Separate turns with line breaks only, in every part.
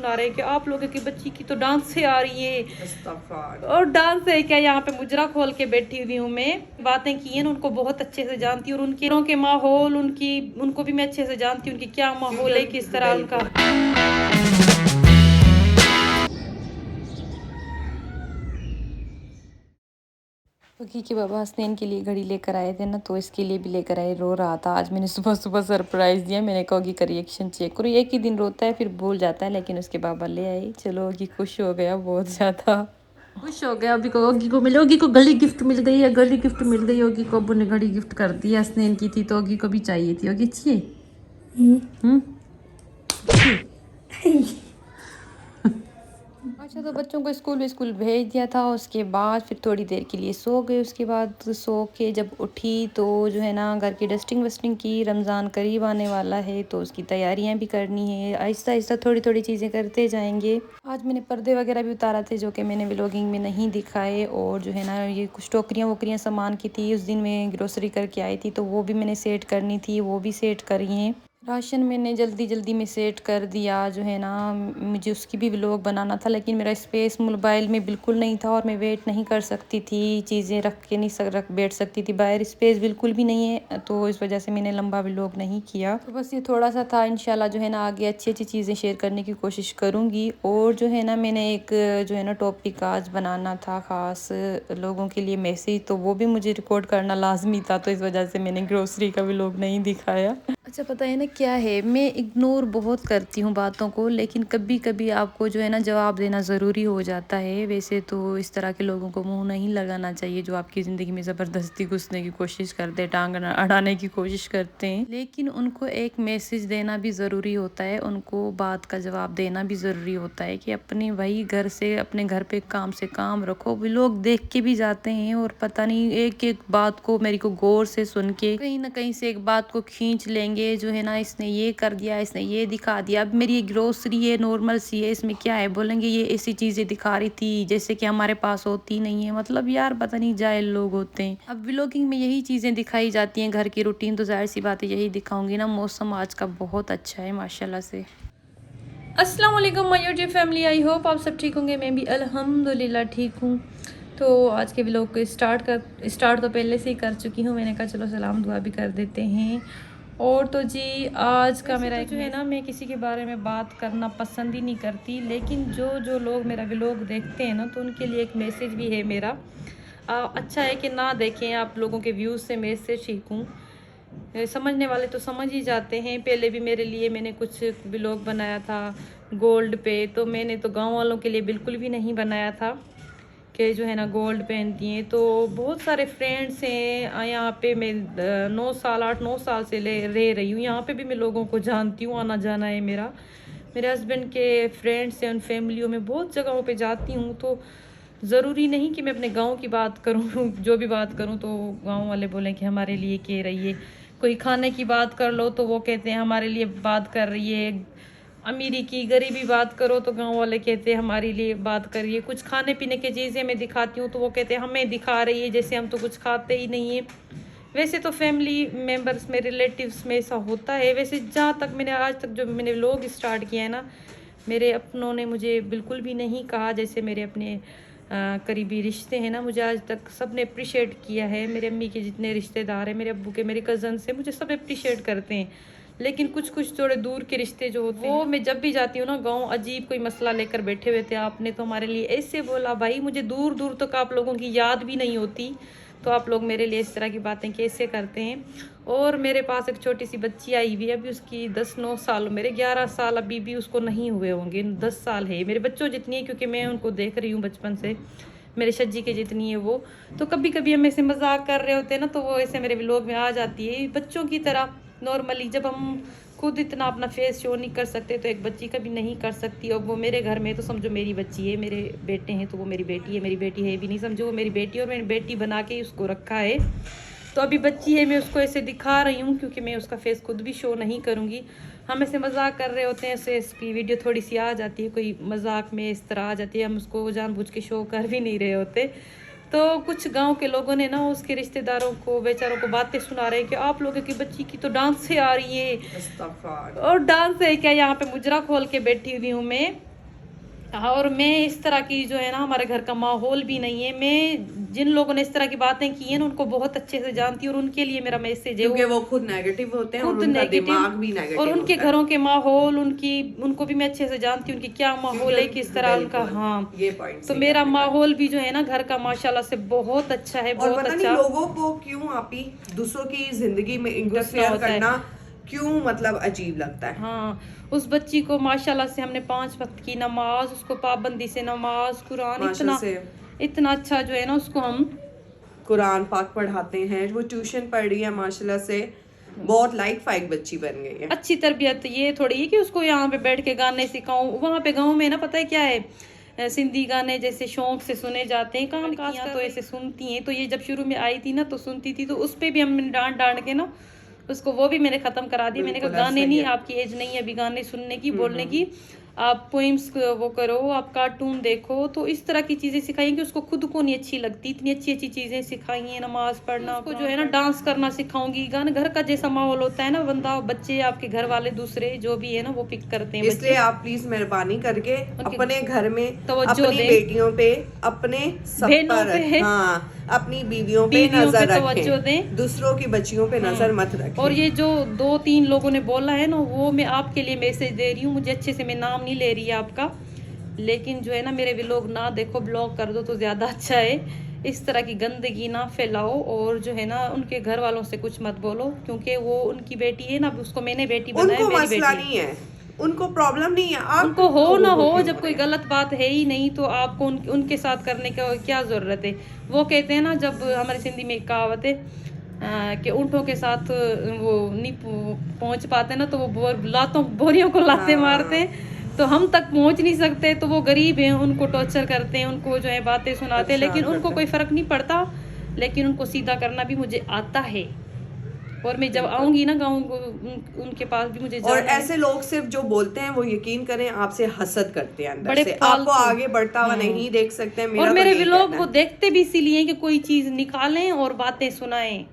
सुना रहे कि आप लोगों की बच्ची की तो डांस से आ रही है और डांस है क्या। यहाँ पे मुजरा खोल के बैठी हुई हूँ मैं। बातें की हैं उनको बहुत अच्छे से जानती हूँ और उनके माहौल उनको भी मैं अच्छे से जानती हूँ, उनकी क्या माहौल है, किस तरह उनका। क्योंकि कि बाबा हसनैन के लिए घड़ी लेकर आए थे ना, तो इसके लिए भी लेकर आए। रो रहा था। आज मैंने सुबह सुबह सरप्राइज़ दिया। मैंने कहा कि का रिएक्शन चेक करो। एक ही दिन रोता है फिर भूल जाता है, लेकिन उसके बाबा ले आए। चलो ओगी खुश हो गया, बहुत ज़्यादा खुश हो गया। अभी को ओगी को मिले, ओगी को घड़ी गिफ्ट मिल गई है, घड़ी गिफ्ट मिल गई। ओगी को अब्बू ने घड़ी गिफ्ट कर दी। हसनैन की थी तो ओगी को भी चाहिए थी। ओगी चाहिए। अच्छा, तो बच्चों को स्कूल भेज दिया था। उसके बाद फिर थोड़ी देर के लिए सो गए। उसके बाद सो के जब उठी तो जो है ना घर की डस्टिंग वस्टिंग की। रमज़ान करीब आने वाला है तो उसकी तैयारियां भी करनी है। आहिस्ता आहिस्ता थोड़ी थोड़ी चीज़ें करते जाएंगे। आज मैंने पर्दे वगैरह भी उतारा थे जो कि मैंने व्लॉगिंग में नहीं दिखाए। और जो है ना ये कुछ टोकरियाँ वोकरियाँ सामान की थी। उस दिन मैं ग्रोसरी करके आई थी तो वो भी मैंने सेट करनी थी, वो भी सेट करी हैं। राशन मैंने जल्दी जल्दी में सेट कर दिया। जो है ना मुझे उसकी भी व्लॉग बनाना था, लेकिन मेरा स्पेस मोबाइल में बिल्कुल नहीं था और मैं वेट नहीं कर सकती थी। चीज़ें रख के नहीं रख बैठ सकती थी, बाहर स्पेस बिल्कुल भी नहीं है, तो इस वजह से मैंने लंबा व्लॉग नहीं किया। तो बस ये थोड़ा सा था। इंशाल्लाह जो है ना आगे अच्छी अच्छी चीज़ें शेयर करने की कोशिश करूँगी। और जो है ना मैंने एक जो है ना टॉपिक आज बनाना था ख़ास लोगों के लिए मैसेज, तो वो भी मुझे रिकॉर्ड करना लाजमी था, तो इस वजह से मैंने ग्रोसरी का व्लॉग नहीं दिखाया। अच्छा, पता है ना क्या है, मैं इग्नोर बहुत करती हूँ बातों को, लेकिन कभी कभी आपको जो है ना जवाब देना ज़रूरी हो जाता है। वैसे तो इस तरह के लोगों को मुंह नहीं लगाना चाहिए जो आपकी ज़िंदगी में ज़बरदस्ती घुसने की कोशिश करते हैं, टांग अड़ाने की कोशिश करते हैं। लेकिन उनको एक मैसेज देना भी ज़रूरी होता है, उनको बात का जवाब देना भी ज़रूरी होता है कि अपने वही घर से अपने घर पे काम से काम रखो। भी लोग देख के भी जाते हैं और पता नहीं एक एक बात को मेरी को गौर से सुन के कहीं ना कहीं से एक बात को खींच लेंगे। जो है ना इसने ये कर दिया, इसने ये दिखा दिया। अब मेरी ये ग्रोसरी है, नॉर्मल सी है, इसमें क्या है, बोलेंगे ये ऐसी चीज़ें दिखा रही थी जैसे कि हमारे पास होती नहीं है। मतलब यार पता नहीं जाहिल लोग होते हैं। अब व्लॉगिंग में यही चीज़ें दिखाई जाती हैं, घर की रूटीन, तो जाहिर सी बात है यही दिखाऊंगी ना। मौसम आज का बहुत अच्छा है माशाल्लाह से। अस्सलाम वालेकुम my YouTube family, I hope आप सब ठीक होंगे। मैं भी अल्हम्दुलिल्लाह ठीक हूँ। तो आज के व्लॉग को स्टार्ट तो पहले से ही कर चुकी हूँ। मैंने कहा चलो सलाम दुआ भी कर देते हैं। और तो जी आज का मेरा जो है ना, मैं किसी के बारे में बात करना पसंद ही नहीं करती, लेकिन जो लोग मेरा व्लॉग देखते हैं ना तो उनके लिए एक मैसेज भी है मेरा। अच्छा है कि ना देखें, आप लोगों के व्यूज़ से मैसेज सीखूँ। समझने वाले तो समझ ही जाते हैं। पहले भी मेरे लिए मैंने कुछ व्लॉग बनाया था गोल्ड पे, तो मैंने तो गांव वालों के लिए बिल्कुल भी नहीं बनाया था कि जो है ना गोल्ड पहनती हैं। तो बहुत सारे फ्रेंड्स हैं यहाँ पे। मैं 8-9 साल से रह रही हूँ यहाँ पे भी। मैं लोगों को जानती हूँ, आना जाना है मेरा। मेरे हस्बैंड के फ्रेंड्स हैं, उन फैमिलियों में बहुत जगहों पे जाती हूँ। तो ज़रूरी नहीं कि मैं अपने गांव की बात करूँ जो भी बात करूँ तो गांव वाले बोलें कि हमारे लिए कह रही है। कोई खाने की बात कर लो तो वो कहते हैं हमारे लिए बात कर रही है। अमीरी की गरीबी बात करो तो गांव वाले कहते हैं हमारे लिए बात कर रही है। कुछ खाने पीने की चीज़ें मैं दिखाती हूँ तो वो कहते हैं हमें दिखा रही है, जैसे हम तो कुछ खाते ही नहीं है। वैसे तो फैमिली मेम्बर्स में, रिलेटिव्स में ऐसा होता है। वैसे जहाँ तक मैंने आज तक जो मैंने व्लॉग स्टार्ट किया है ना, मेरे अपनों ने मुझे बिल्कुल भी नहीं कहा। जैसे मेरे अपने करीबी रिश्ते हैं ना, मुझे आज तक सब ने अप्रिशिएट किया है। मेरे अम्मी के जितने रिश्तेदार हैं, मेरे अब्बू के, मेरे कज़न से, मुझे सब अप्रिशिएट करते हैं। लेकिन कुछ थोड़े दूर के रिश्ते जो होते हैं वो मैं जब भी जाती हूँ ना गांव, अजीब कोई मसला लेकर बैठे हुए थे, आपने तो हमारे लिए ऐसे बोला। भाई मुझे दूर दूर तक आप लोगों की याद भी नहीं होती, तो आप लोग मेरे लिए इस तरह की बातें कैसे करते हैं। और मेरे पास एक छोटी सी बच्ची आई हुई है, अभी उसकी 10-9 साल, मेरे 11 साल अभी भी उसको नहीं हुए होंगे, 10 साल है। मेरे बच्चों जितनी है, क्योंकि मैं उनको देख रही हूँ बचपन से, मेरे शज्जी के जितनी है वो। तो कभी कभी हम ऐसे मजाक कर रहे होते हैं ना, तो वो ऐसे मेरे व्लॉग में आ जाती है बच्चों की तरह नॉर्मली। जब हम खुद इतना अपना फेस शो नहीं कर सकते तो एक बच्ची कभी नहीं कर सकती। और वो मेरे घर में तो समझो मेरी बच्ची है, मेरे बेटे हैं तो वो मेरी बेटी है, मेरी बेटी है भी नहीं समझो वो मेरी बेटी, और मैंने बेटी बना के उसको रखा है। तो अभी बच्ची है, मैं उसको ऐसे दिखा रही हूँ क्योंकि मैं उसका फेस खुद भी शो नहीं करूँगी। हम ऐसे मजाक कर रहे होते हैं, ऐसे इसकी वीडियो थोड़ी सी आ जाती है, कोई मजाक में इस तरह आ जाती है, हम उसको जानबूझ के शो कर भी नहीं रहे होते। तो कुछ गांव के लोगों ने ना उसके रिश्तेदारों को, बेचारों को बातें सुना रहे हैं कि आप लोगों की बच्ची की तो डांस से आ रही है और डांस है क्या। यहाँ पे मुजरा खोल के बैठी हुई हूँ मैं। हाँ, और मैं इस तरह की जो है ना, हमारे घर का माहौल भी नहीं है। मैं जिन लोगों ने इस तरह की बातें की हैं ना, उनको बहुत अच्छे से जानती हूँ, और उनके लिए मेरा मैसेज है,
क्योंकि वो खुद नेगेटिव होते हैं और
खुद
उनका
नेगेटिव,
दिमाग भी नेगेटिव
और उनके
होता है।
घरों के माहौल, उनको भी मैं अच्छे से जानती हूँ, उनकी क्या माहौल है, किस तरह उनका। हाँ,
ये पॉइंट
तो मेरा माहौल भी जो है ना घर का माशाल्लाह से बहुत अच्छा है,
और
बहुत
पता नहीं
अच्छा।
लोगों को क्यों आप ही दूसरों की जिंदगी में इंटरफेयर करना क्यों मतलब अजीब लगता है।
हाँ, उस बच्ची को माशाल्लाह से हमने 5 वक्त की नमाज, उसको पाबंदी से नमाज, कुरान, इतना अच्छा जो है ना उसको हम
कुरान पाक पढ़ाते हैं। वो ट्यूशन पढ़ रही है माशाल्लाह से, बहुत लाइक फाइक बच्ची बन गई है।
अच्छी तरबियत ये थोड़ी है कि उसको यहाँ पे बैठ के गाने सिखाऊं। वहाँ पे गाँव में ना पता है क्या है, सिंधी गाने जैसे शौक से सुने जाते हैं, काम किया तो ऐसे सुनती हैं। तो ये जब शुरू में आई थी ना तो सुनती थी, तो उस पर भी हमने डांट डांट के ना उसको वो भी मैंने खत्म करा दी। मैंने कहा गाने नहीं, आपकी एज नहीं है अभी गाने सुनने की, बोलने की। आप पोइम्स वो करो, आप कार्टून देखो। तो इस तरह की चीजें सिखाई कि उसको खुद को नहीं अच्छी लगती। इतनी अच्छी अच्छी चीजें सिखाई हैं, नमाज पढ़ना, उसको जो है ना डांस करना सिखाऊंगी। गाना घर का जैसा माहौल होता है ना, बंदा, बच्चे, आपके घर वाले दूसरे जो भी है ना वो पिक करते हैं।
इसलिए आप प्लीज मेहरबानी करके अपने घर में
तवज्जो दें,
बेटियों पे, अपने
बहनों पे,
हाँ, अपनी बीवियों पे नजर
तवज्जो दें,
दूसरों की बच्चियों पे नजर मत रखें।
और ये जो 2-3 लोगों ने बोला है ना, वो मैं आपके लिए मैसेज दे रही हूँ। मुझे अच्छे से, मैं नाम नहीं ले रही है आपका, लेकिन जो है ना मेरे व्लॉग ना देखो, ब्लॉक कर दो तो ज्यादा अच्छा है। इस तरह की गंदगी ना फैलाओ, और जो है ना उनके घर वालों से कुछ मत बोलो, क्योंकि वो उनकी बेटी है ना, उसको मैंने बेटी बनाया,
उनको मसला नहीं है, उनको प्रॉब्लम नहीं है। आप
उनको हो ना हो, जब कोई गलत बात है ही नहीं तो आपको उनके साथ करने का क्या जरूरत है। वो कहते हैं ना, जब हमारे सिंधी में एक कहावत है कि ऊँटों के साथ वो नहीं पहुंच पाते ना, तो वो बोरियों को लाते मारते हैं। तो हम तक पहुंच नहीं सकते, तो वो गरीब हैं, उनको टॉर्चर करते हैं, उनको जो है बातें सुनाते हैं, लेकिन उनको कोई फर्क नहीं पड़ता। लेकिन उनको सीधा करना भी मुझे आता है, और मैं जब आऊंगी ना गाँव उनके पास भी मुझे।
और ऐसे लोग सिर्फ जो बोलते हैं वो यकीन करें आपसे हसद करते हैं अंदर से, आपको आगे बढ़ता हुआ नहीं देख सकते हैं।
और मेरे व्लॉग वो देखते भी इसीलिए कि कोई चीज निकालें और बातें सुनाएं।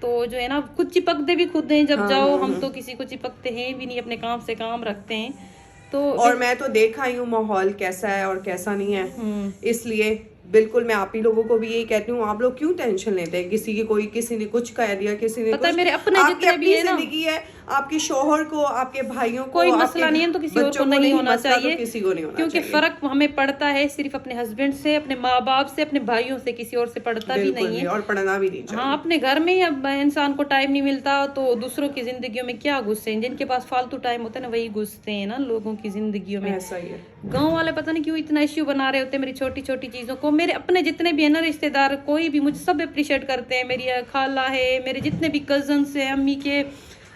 तो जो है ना खुद चिपकते भी खुद हैं जब जाओ। हम तो किसी को चिपकते हैं भी नहीं, अपने काम से काम रखते हैं। तो
और मैं तो देखा ही हूँ माहौल कैसा है और कैसा नहीं है, इसलिए बिल्कुल मैं आप ही लोगों को भी यही कहती हूँ, आप लोग क्यों टेंशन लेते हैं किसी की, किसी ने कुछ कह दिया, किसी ने
पता
कुछ,
मेरे अपने जितने भी है ना,
जिंदगी है, आपके शोहर को, आपके भाइयों को
कोई मसला नहीं है, तो किसी और को नहीं होना चाहिए,
किसी को नहीं होना
क्योंकि फर्क हमें पड़ता है सिर्फ अपने हस्बैंड से, अपने माँ बाप से, अपने भाइयों से, किसी और से पड़ता भी नहीं है,
और पढ़ना भी नहीं चाहिए।
हाँ, अपने घर में ही अब इंसान को टाइम नहीं मिलता, तो दूसरों की जिंदगियों में क्या घुसते हैं। जिनके पास फालतू टाइम होता है ना, वही घुसते हैं ना लोगों की जिंदगियों में।
ऐसा ही है।
गाँव वाले पता नहीं क्यों इतना इश्यू बना रहे होते हैं मेरी छोटी छोटी चीजों को। मेरे अपने जितने भी है ना रिश्तेदार, कोई भी, मुझे सब अप्रिशिएट करते हैं। मेरी खाला है, मेरे जितने भी कजन्स हैं, अम्मी के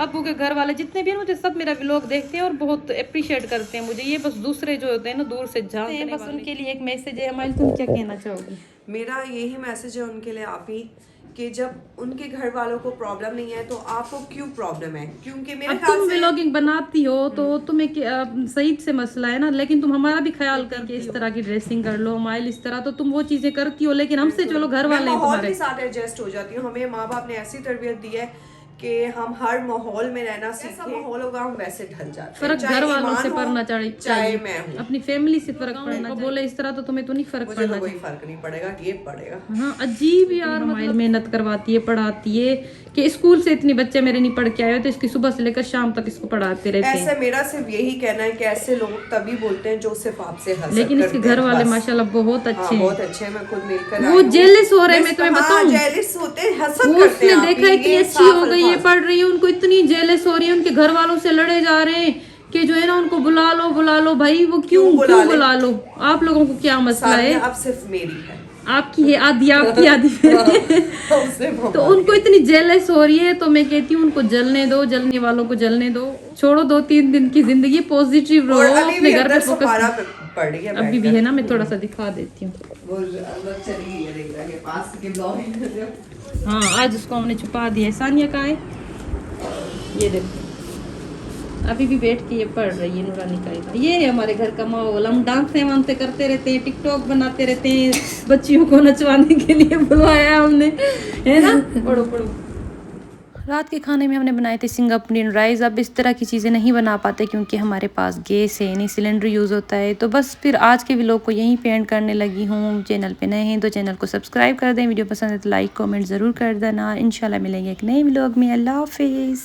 अबू के घर वाले जितने भी हैं, मुझे सब मेरा व्लॉग देखते हैं और बहुत अप्रिशिएट करते हैं मुझे। ये बस दूसरे जो होते हैं ना दूर से झांकते हैं, बस उनके लिए एक मैसेज है। हमारी, तुम क्या कहना चाहोगी?
मेरा यही मैसेज है उनके लिए आप ही, कि जब उनके घर वालों को प्रॉब्लम नहीं है तो आपको क्यों प्रॉब्लम है? क्योंकि मेरे ख्याल
तुम व्लॉगिंग बनाती हो तो तुम्हें सही से मसला है ना, लेकिन तुम हमारा भी ख्याल करके इस तरह की ड्रेसिंग कर लो, माइल इस तरह, तो तुम वो चीजें करती हो, लेकिन हमसे चलो घर वाले
तुम्हारे साथ एडजस्ट हो जाती हूँ। हमें माँ बाप ने ऐसी तरबियत दी है कि हम हर माहौल में रहना सीखें, माहौल होगा हम वैसे ढल जाते हैं।
फर्क घर वालों से पड़ना चाहिए,
चाहे मैं हूँ,
अपनी फैमिली से फर्क पड़ना। बोले इस तरह तो तुम्हें तो नहीं फर्क पड़ना,
कोई फर्क नहीं पड़ेगा, ये पड़ेगा।
हाँ, अजीब यार, मतलब मेहनत करवाती है, पढ़ाती है, कि स्कूल से इतने बच्चे मेरे नहीं पढ़ के आए तो इसकी सुबह से लेकर शाम तक इसको पढ़ाते रहते हैं।
ऐसे मेरा सिर्फ यही कहना है कि ऐसे लोग तभी बोलते हैं जो सिर्फ आपसे हंसते हैं।
लेकिन इसके घर वाले माशाल्लाह बहुत अच्छे हैं,
बहुत अच्छे हैं। मैं खुद मिलकर
वो जेलस हो रहे हैं, मैं तुम्हें बताऊं,
जेलस होते हैं, हंसद करते हैं।
उसने देखा इतनी अच्छी हो गई है, पढ़ रही है, उनको इतनी जेलस हो रही है, उनके घर वालों से लड़े जा रहे हैं कि जो है ना उनको बुला लो भाई। वो क्यों बुला लो? आप लोगों को क्या मसला है?
अब सिर्फ मेरी है,
आपकी है आधी, आपकी आधी। तो उनको इतनी जेलस हो रही है, तो मैं कहती हूँ उनको जलने दो, जलने वालों को जलने दो, छोड़ो 2-3 दिन की जिंदगी, पॉजिटिव रहो, अपने घर पे फोकस। अभी भी है ना, मैं थोड़ा सा दिखा देती हूँ। हाँ, आज उसको हमने छुपा दिया है। सानिया कहाँ है? ये देखो, अभी भी बैठ के ये पढ़ रही है नूरानी का। ये है हमारे घर का माहौल। हम डांसते वांसते करते रहते हैं, टिकटॉक बनाते रहते हैं, बच्चियों को नचवाने के लिए बुलवाया हमने, है ना। पढ़ो पढ़ो। रात के खाने में हमने बनाए थे सिंगापुरियन राइस। अब इस तरह की चीज़ें नहीं बना पाते क्योंकि हमारे पास गैस है नहीं, सिलेंडर यूज़ होता है। तो बस फिर आज के व्लॉग को यहीं पे एंड करने लगी हूँ। चैनल पे नए हैं तो चैनल को सब्सक्राइब कर दें, वीडियो पसंद है तो लाइक कमेंट ज़रूर कर देना। इंशाल्लाह मिलेंगे एक नए व्लॉग में। अल्लाह हाफिज़।